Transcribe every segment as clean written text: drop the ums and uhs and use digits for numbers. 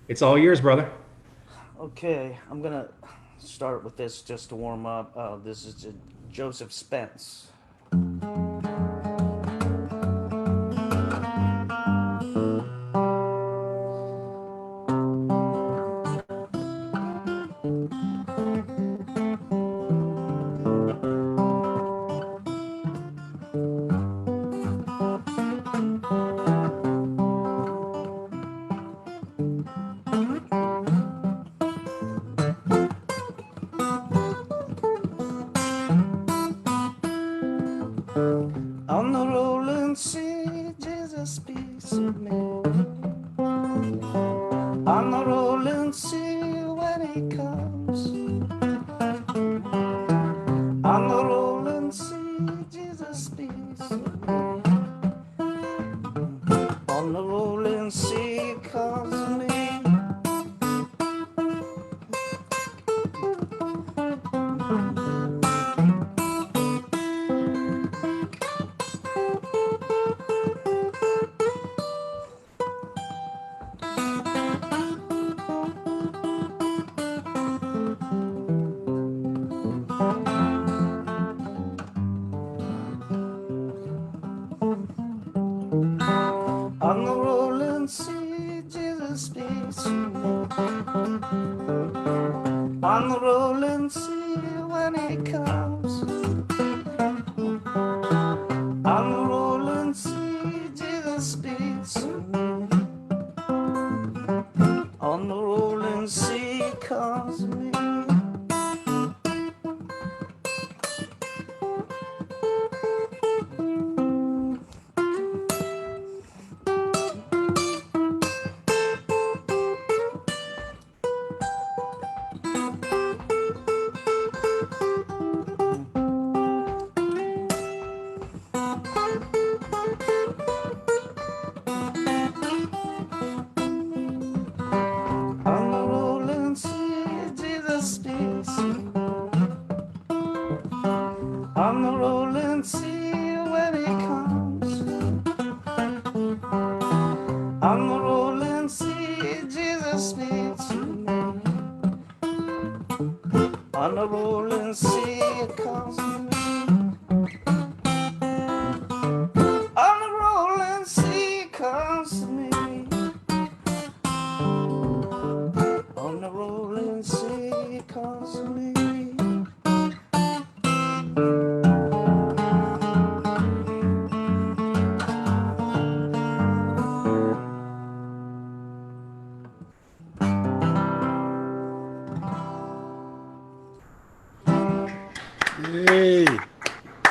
It's all yours, brother. Okay, I'm gonna start with this just to warm up. This is Joseph Spence. On the rolling sea, Jesus speaks of me. On the rolling sea, when he comes. On the rolling sea, Jesus speaks of me. On the rolling sea, he calls me. On the rolling sea, Jesus speaks to me. On the rolling sea, when he comes. On the rolling sea, Jesus speaks to me. On the rolling sea, he calls me. On the rolling sea, Jesus speaks to me. On the rolling sea, when he comes. On the rolling sea, Jesus speaks to me. On the rolling sea, he calls me. On the rolling sea, he comes to me. On the rolling sea, he calls to me. Yay.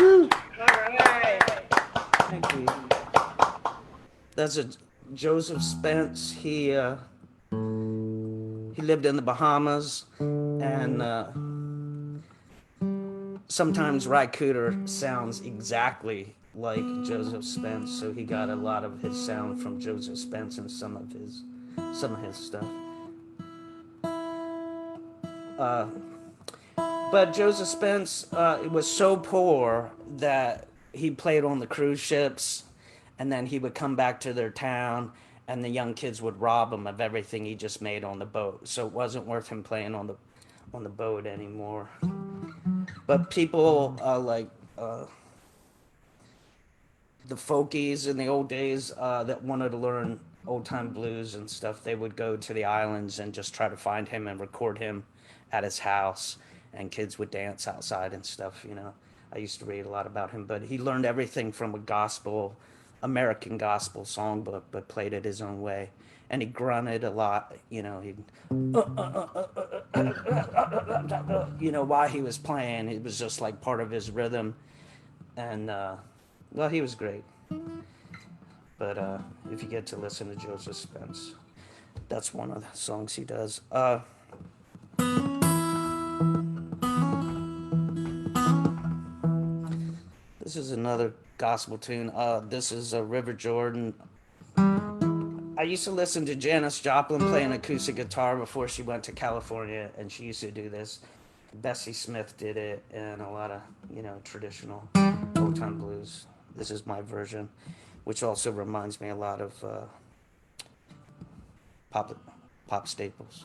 Woo. All right. Thank you. That's a Joseph Spence. He lived in the Bahamas, and sometimes Ry Cooder sounds exactly like Joseph Spence, so he got a lot of his sound from Joseph Spence and some of his stuff. But Joseph Spence was so poor that he played on the cruise ships, and then he would come back to their town, and the young kids would rob him of everything he just made on the boat. So it wasn't worth him playing on the boat anymore. But people like the folkies in the old days that wanted to learn old time blues and stuff, they would go to the islands and just try to find him and record him at his house. And kids would dance outside and stuff. I used to read a lot about him, but he learned everything from a American gospel songbook, but played it his own way. And he grunted a lot, while he was playing. It was just like part of his rhythm. And, well, he was great. But if you get to listen to Joseph Spence, that's one of the songs he does. This is another gospel tune. This is River Jordan. I used to listen to Janis Joplin playing acoustic guitar before she went to California, and she used to do this. Bessie Smith did it, and a lot of traditional old time blues. This is my version, which also reminds me a lot of pop pop staples.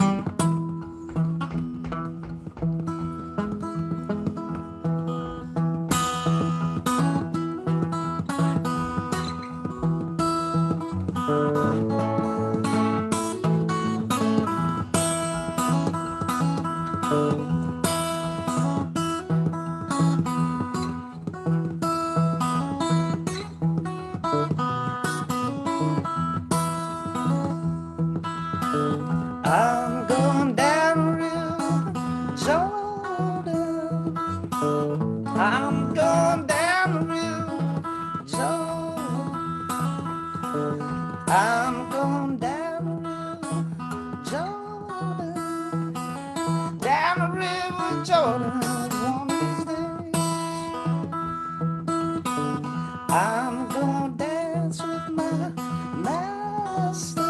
I'm going down the river, Jordan. I'm going down the river, Jordan. I'm going down the river, Jordan. Down the river, Jordan. One of these days, I'm gonna dance with my master.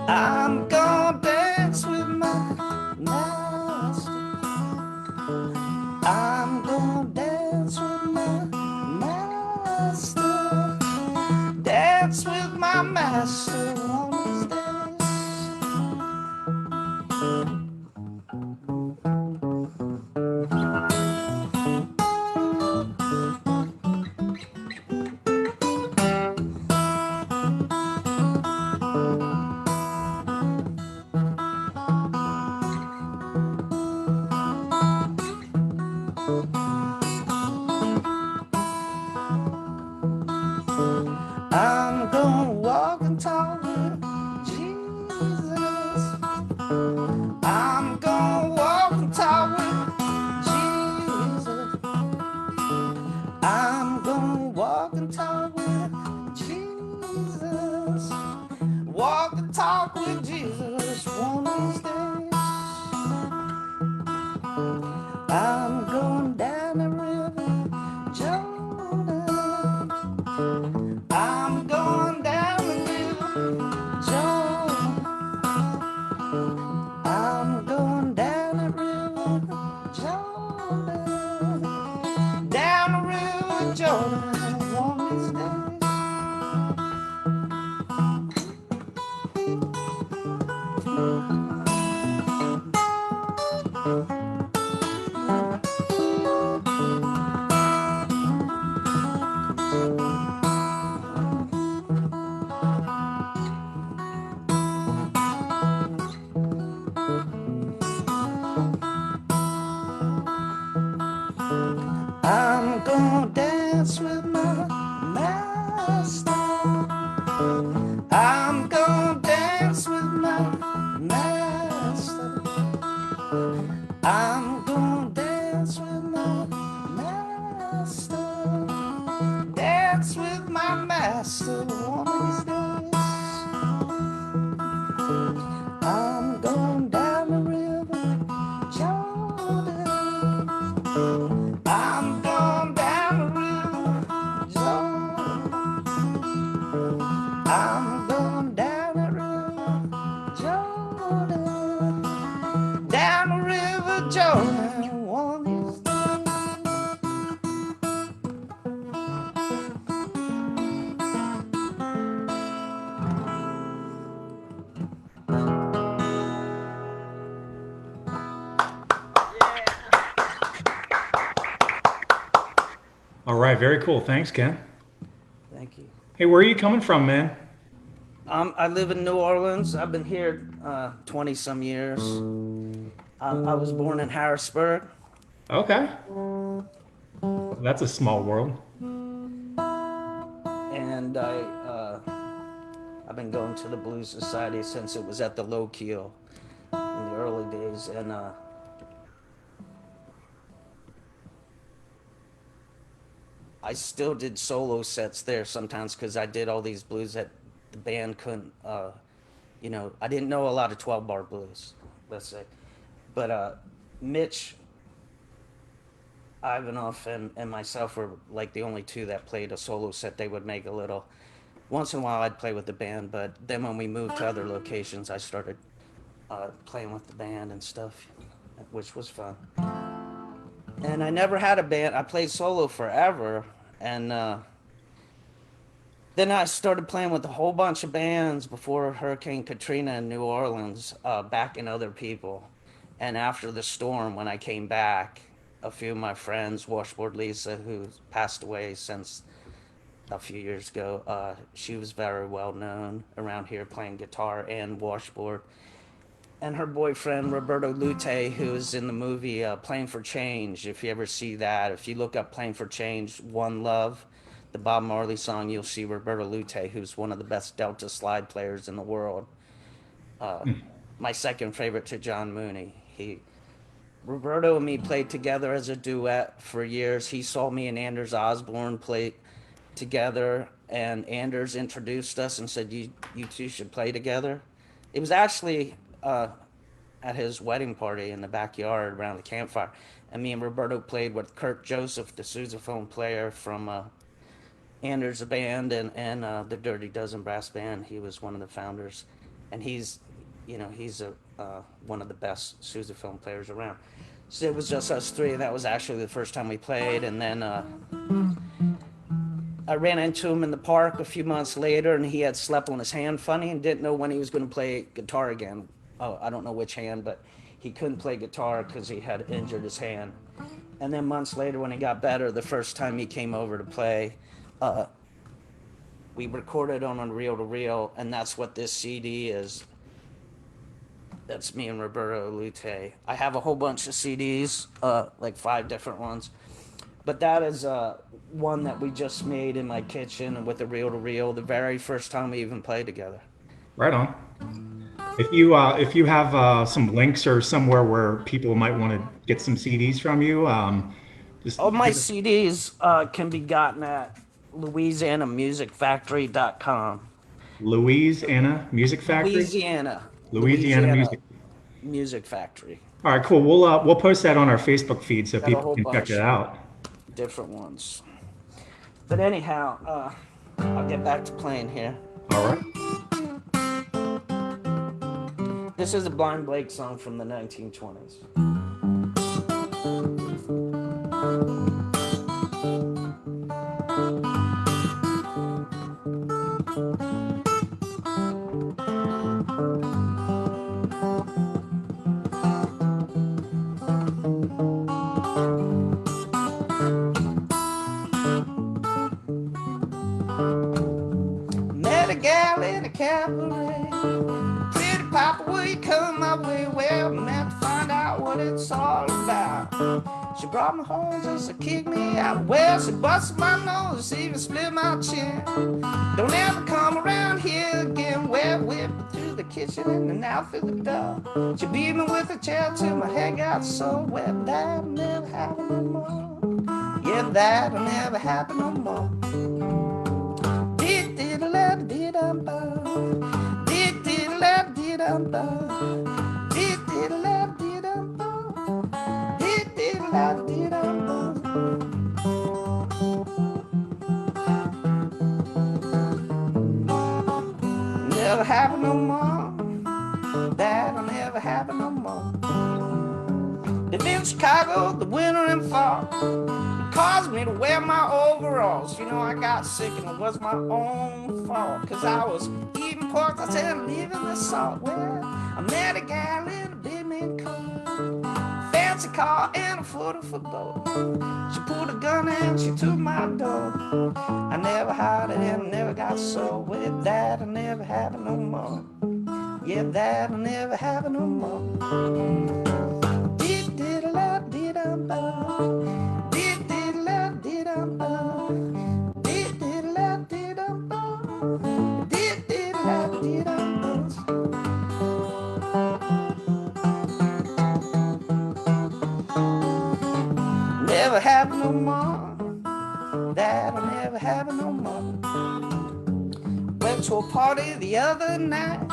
I'm gonna dance with my master. I'm gonna dance with my master. Dance with my master one of these days. I'm gonna walk and talk with Jesus. I'm gonna walk and talk with Jesus. I'm gonna walk and talk with Jesus. Walk and talk with Jesus one of these days. I'm going down the river, Jordan. I'm going down the river, Jordan. I'm going down the river, Jordan. Down the river, Jordan, one of these days. I'm gonna dance with my master. I'm gonna dance with my master. I'm gonna dance with my master. Dance with my master one of these days. I'm going down the river, Jordan. I'm going down the river, Jordan. I'm going down the river, Jordan. Down the river, Jordan, one of these days. All right, very cool. Thanks, Ken. Thank you. Hey, where are you coming from, man? I live in New Orleans. I've been here 20 some years. I was born in Harrisburg, Okay. That's a small world. and I've been going to the Blues Society since it was at the Low Keel in the early days, and I still did solo sets there sometimes because I did all these blues that the band couldn't. I didn't know a lot of 12-bar blues, let's say, but Mitch Ivanoff and myself were like the only two that played a solo set. They would make a little. Once in a while, I'd play with the band, but then when we moved to other locations, I started playing with the band and stuff, which was fun. And I never had a band. I played solo forever, and Then I started playing with a whole bunch of bands before Hurricane Katrina in New Orleans, backing other people. And after the storm, when I came back, a few of my friends, Washboard Lisa, who passed away since a few years ago, she was very well known around here playing guitar and washboard. And her boyfriend, Roberto Lute, who's in the movie Playing for Change. If you ever see that, if you look up Playing for Change, One Love, the Bob Marley song, you'll see Roberto Lute, who's one of the best Delta slide players in the world. Hmm. My second favorite to John Mooney. Roberto and me played together as a duet for years. He saw me and Anders Osborne play together, and Anders introduced us and said, you two should play together. It was actually at his wedding party in the backyard around the campfire. And me and Roberto played with Kurt Joseph, the sousaphone player from Anders' band, and the Dirty Dozen Brass Band. He was one of the founders. And he's one of the best sousaphone players around. So it was just us three. That was actually the first time we played. And then I ran into him in the park a few months later, and he had slept on his hand funny and didn't know when he was going to play guitar again. Oh, I don't know which hand, but he couldn't play guitar because he had injured his hand. And then months later, when he got better, the first time he came over to play, we recorded on a reel to reel, and that's what this CD is. That's me and Roberto Lute. I have a whole bunch of CDs, like 5 different ones. But that is one that we just made in my kitchen with a reel to reel, the very first time we even played together. Right on. If you have some links or somewhere where people might want to get some CDs from you, just All my give us CDs can be gotten at louisianamusicfactory.com. Louisiana Music Factory. Louisiana. Louisiana Louisiana Music. Music Factory. All right, cool. We'll post that on our Facebook feed so Got a people whole can check it bunch out. different ones. But anyhow, I'll get back to playing here. All right. This is a Blind Blake song from the 1920s. Met a gal in a cabaret. Pretty papa, will you come my way? Well, I'm meant to find out what it's all about. She brought me home just to kick me out. Well, she busted my nose, even split my chin. Don't ever come around here again. Well, whipped through the kitchen and then out through the door. She beat me with a chair till my head got so wet. That'll never happen no more. Yeah, that'll never happen no more. Never happen no more. That'll never happen no more. Live in Chicago, the winter and fall. It caused me to wear my overalls. You know, I got sick and it was my own fault. Cause I was eating pork, I said, leaving the salt. Well, I met a gal in a big man coat, fancy car and a foot of a boat. She pulled a gun and she took my door. I never hid it and never got so wet. That'll never happen no more. Yeah, that'll never happen no more. Never happen no more. That'll never happen no more. Went to a party the other night.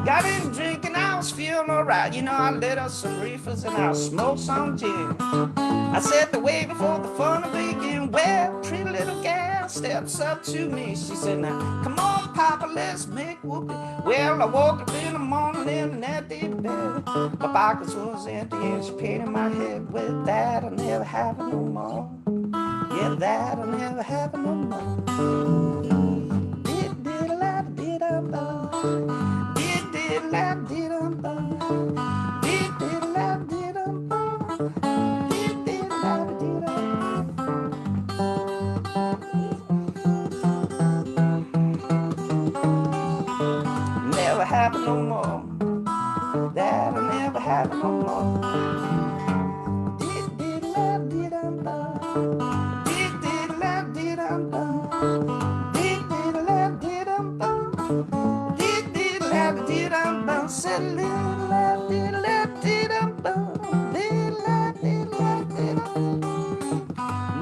Got in drinking, I was feeling alright. You know, I lit up some reefers and I smoked some gin. I said, they're waiting for the fun to begin. Well, pretty little gal steps up to me. She said, now, come on, Papa, let's make whoopee. Well, I woke up in the morning in an empty bed. My pockets was empty and she painted my head with that'll never happen no more. Yeah, that'll never happen no more. Never happen no more. That'll never happen no more.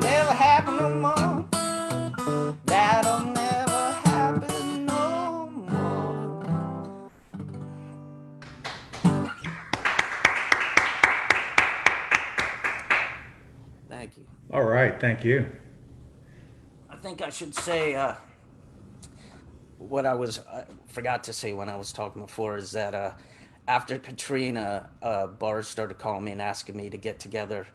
Never happen no more. That'll never happen no more. Thank you. All right, thank you. I think I should say what I forgot to say when I was talking before is that after Katrina, bars started calling me and asking me to get together,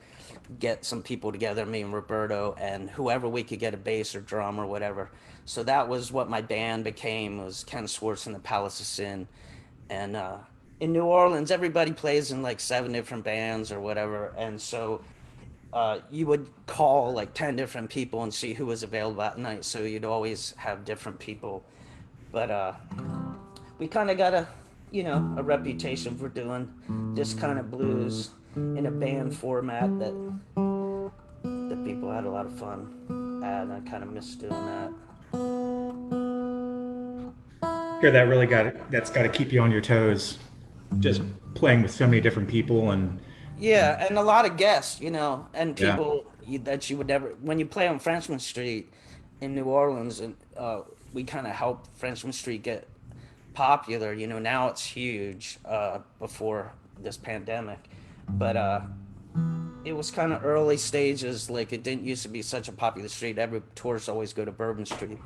get some people together, me and Roberto and whoever we could get a bass or drum or whatever. So that was what my band became. Was Ken Swartz and the Palace of Sin, and in New Orleans, everybody plays in like 7 different bands or whatever, and so you would call like 10 different people and see who was available that night. So you'd always have different people. But we kind of got a reputation for doing this kind of blues in a band format that people had a lot of fun at. And I kind of miss doing that. Sure, that's got to keep you on your toes, just playing with so many different people and Yeah, and a lot of guests, and yeah, people that you would never. When you play on Frenchman Street in New Orleans, and we kind of helped Frenchman Street get popular. Now it's huge. Before this pandemic, but it was kind of early stages. Like it didn't used to be such a popular street. Every tourists always go to Bourbon Street.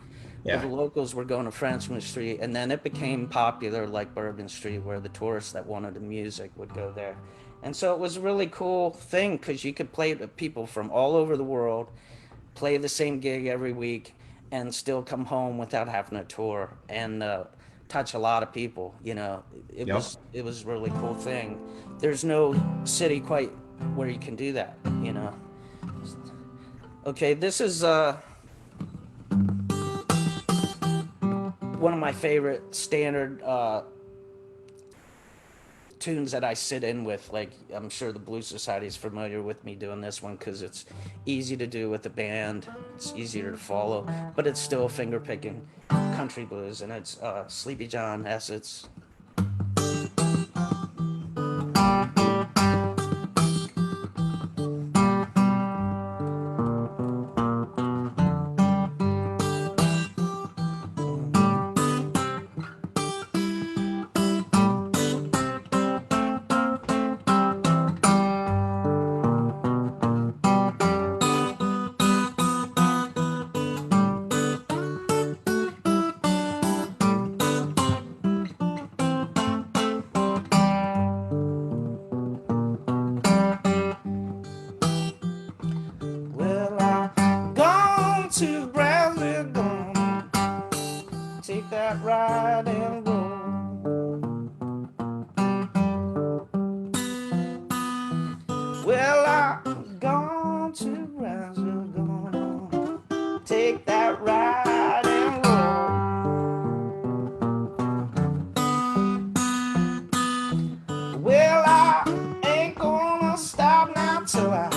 Well, yeah, the locals were going to Frenchman Street, and then it became popular like Bourbon Street, where the tourists that wanted the music would go there. And so it was a really cool thing because you could play to people from all over the world, play the same gig every week, and still come home without having to tour and touch a lot of people. It yep. was a really cool thing. There's no city quite where you can do that. Okay, this is one of my favorite standard tunes that I sit in with. Like, I'm sure the Blues Society is familiar with me doing this one because it's easy to do with the band. It's easier to follow, but it's still finger picking country blues, and it's Sleepy John Essett's. Well, I'm gone to Brazil, gone take that ride and roll. Well, I'm gone to Brazil, gone take that ride and roll. Well, I ain't gonna stop now till I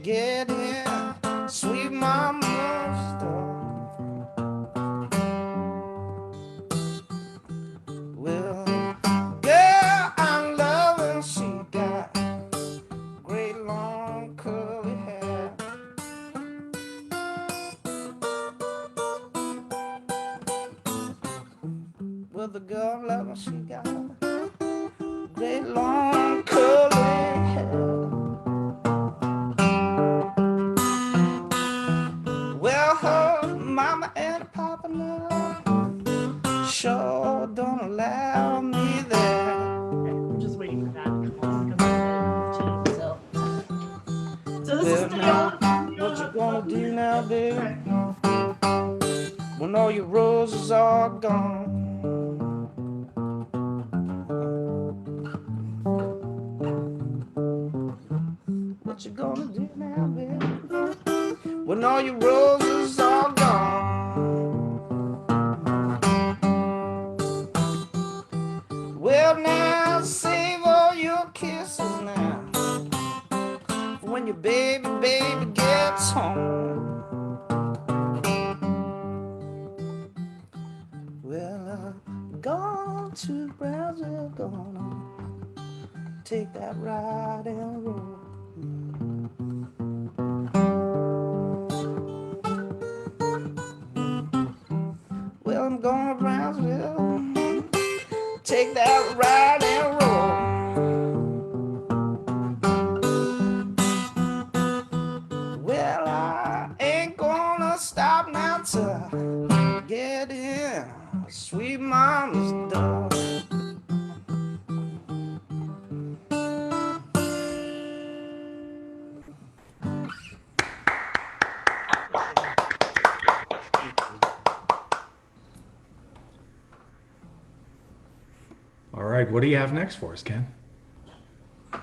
get in sweet mama's door. Well, girl I'm loving, she got great long curly hair. Well, the girl I'm loving, she got great long curly hair. Well, her mama and her papa now sure don't allow me there. I'm just waiting for that to come on because so this is Well, now, what you gonna do now, baby, when all your roses are gone? What you gonna do now, baby? When all your roses are gone. Well, now save all your kisses now. When your baby gets home. Well, I'm gone to Brazil, gonna take that ride and roll. Well, I'm going to Brownsville, take that ride and roll. Well, I ain't gonna stop now till I get in sweet mama's door. All right, what do you have next for us, Ken? I'm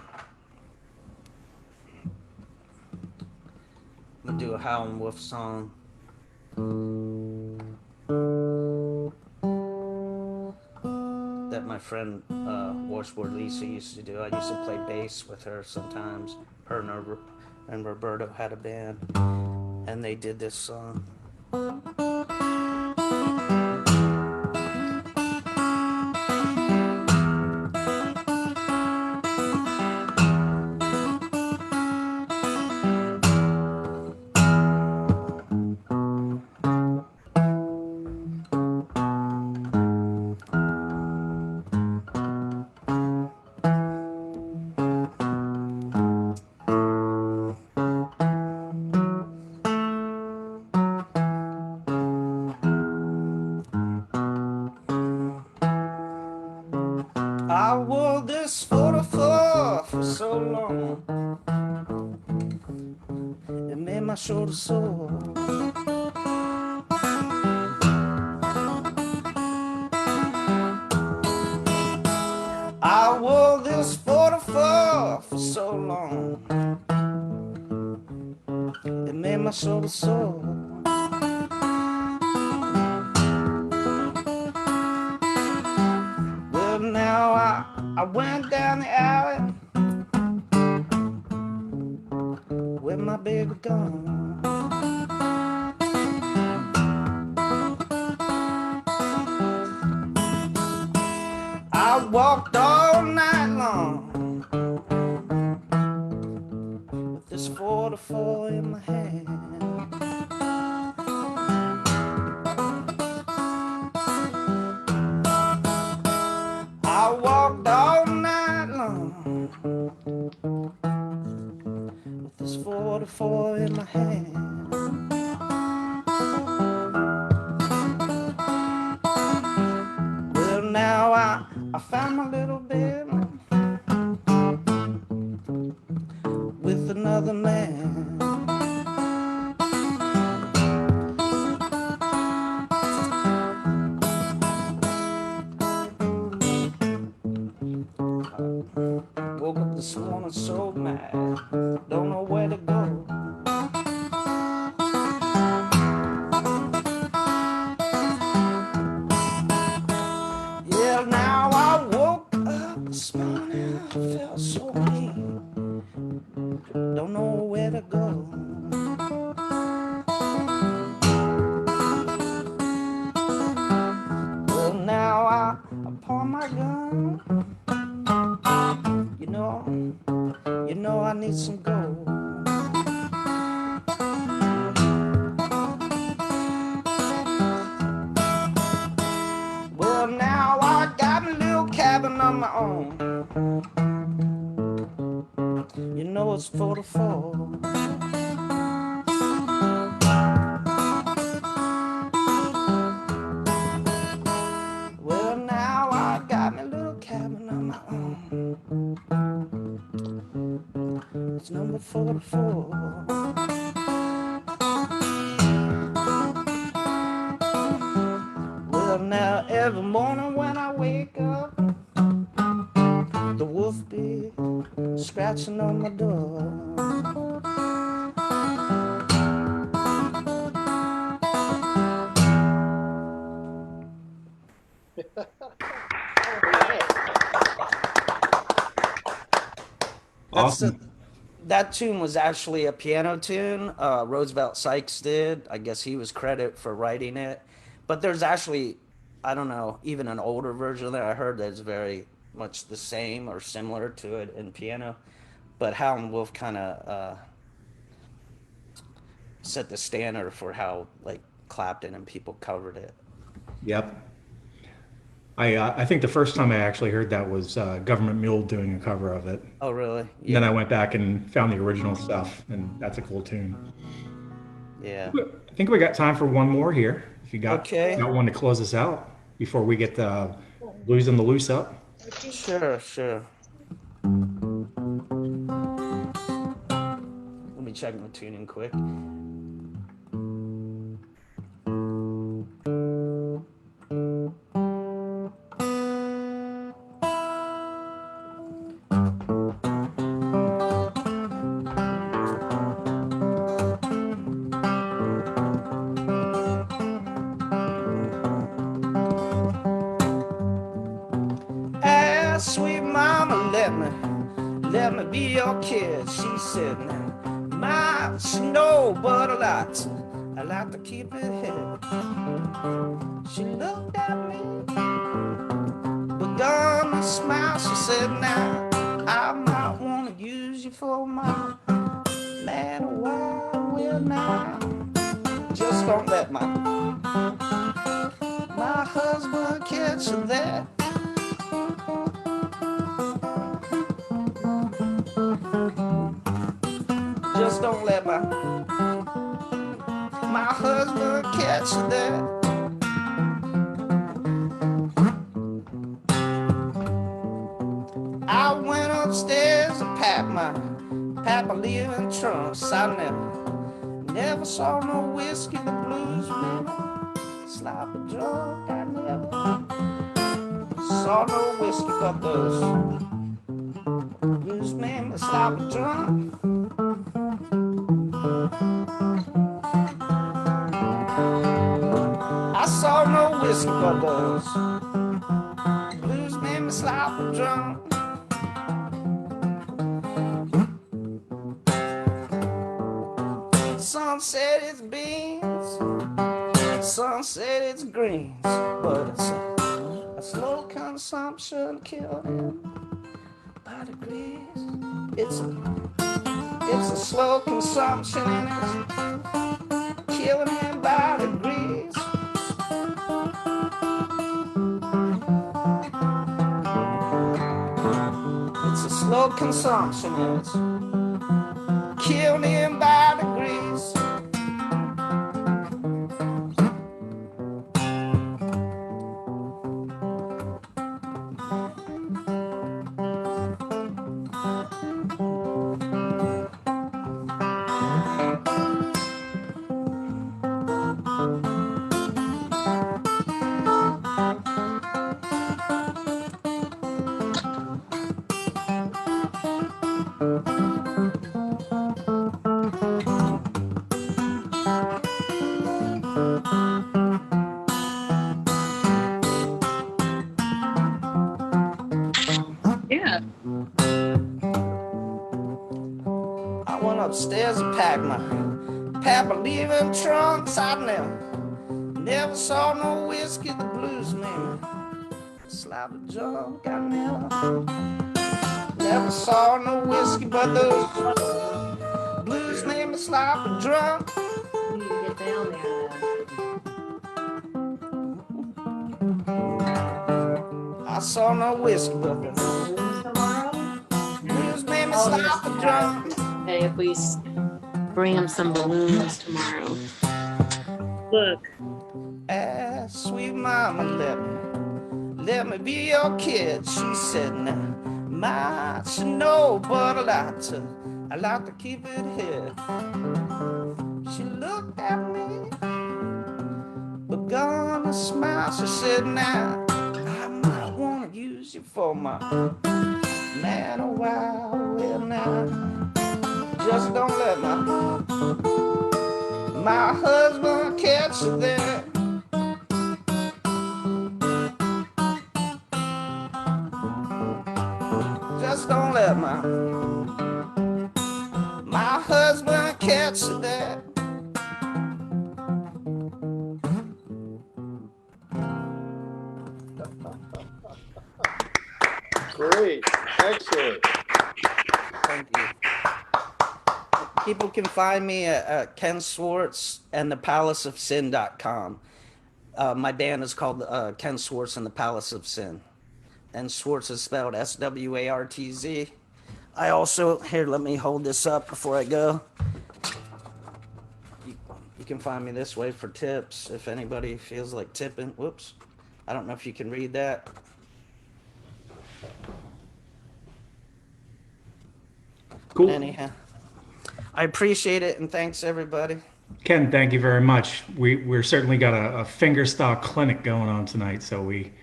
gonna do a Howlin' Wolf song. That my friend Washboard Lisa used to do. I used to play bass with her sometimes. Her and Roberto had a band, and they did this song. I wore this 44 for so long, it made my shoulder sore. I wore this 44 for so long, it made my shoulder sore. Well, now I went down the alley with my baby gone. I walked all night long with this 44 in my hand. I walked all night long with this 44 in my hand. Well, now I found my little baby with another man. Woke up this morning so mad, don't know where to go. Yeah, now I woke up this morning, I felt so mean, don't know where to go. Well, now I pawn my gun. You know I need some gold. Well, now I got a little cabin on my own. You know it's 44. Well, now I got me a little cabin on my own. It's number 44. Well, now every morning when I wake up, the wolf be scratching on my door. That's a, Awesome. that tune was actually a piano tune. Roosevelt Sykes did. I guess he was credited for writing it. But there's actually, I don't know, even an older version that I heard that's very much the same or similar to it in piano. But Howlin' Wolf kind of set the standard for how like Clapton and people covered it. Yep. I think the first time I actually heard that was Government Mule doing a cover of it. Oh, really? And then I Yeah. went back and found the original stuff, and that's a cool tune. Yeah. I think we got time for one more here. If you Okay. got one to close us out before we get the blues and the loose up. Sure, sure. Let me check my tuning quick. Ah, sweet mama, let me be your kid. She said, my snow, but I like to keep it hid. She looked at me, begun to smile. She said, now I might want to use you for my man a while. Well, now just don't let my husband catch you there. Just don't let my husband catch you there. I went upstairs and packed my leaving trunks. I never saw no whiskey, the blues man, sloppy drunk. I never saw no whiskey, but those blues men, sloppy drunk. I saw no whiskey, but those blues made me sloppy drunk. Some said it's beans, some said it's greens, but it's a slow consumption killed him by degrees. It's a slow consumption and it's killing him by degrees. It's a slow consumption and it's killing him by degrees. Yeah. I went upstairs and packed my leaving trunks. I never saw no whiskey, the blues man, sloppy drunk. I never saw no whiskey, but those blues made me sloppy drunk. You need to get down there I saw no whiskey, but the then. Tomorrow? blues made me Oh, sloppy yes. drunk. Hey, if we bring him some balloons tomorrow. Look. Ah, sweet mama, let me be your kid. She said, now, much you know, but I like to keep it here. She looked at me, begun to smile. She said, now, I might want to use you for my man a while. Well, now. Just don't let my husband catch you there. Just don't let my husband catch you there. Great, excellent. Thank you. People can find me at Ken Swartz and thepalaceofsin.com. My band is called Ken Swartz and the Palace of Sin. And Swartz is spelled Swartz. I also, here, let me hold this up before I go. You can find me this way for tips if anybody feels like tipping. Whoops. I don't know if you can read that. Cool. Anyhow, I appreciate it, and thanks everybody. Ken, thank you very much. We're certainly got a fingerstyle clinic going on tonight, so we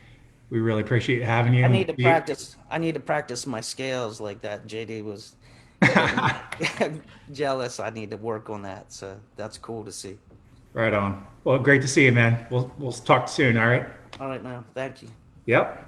really appreciate having you. I need to practice. I need to practice my scales like that. JD was jealous. I need to work on that. So that's cool to see. Right on. Well, great to see you, man. We'll talk soon. All right. All right, now. Thank you. Yep.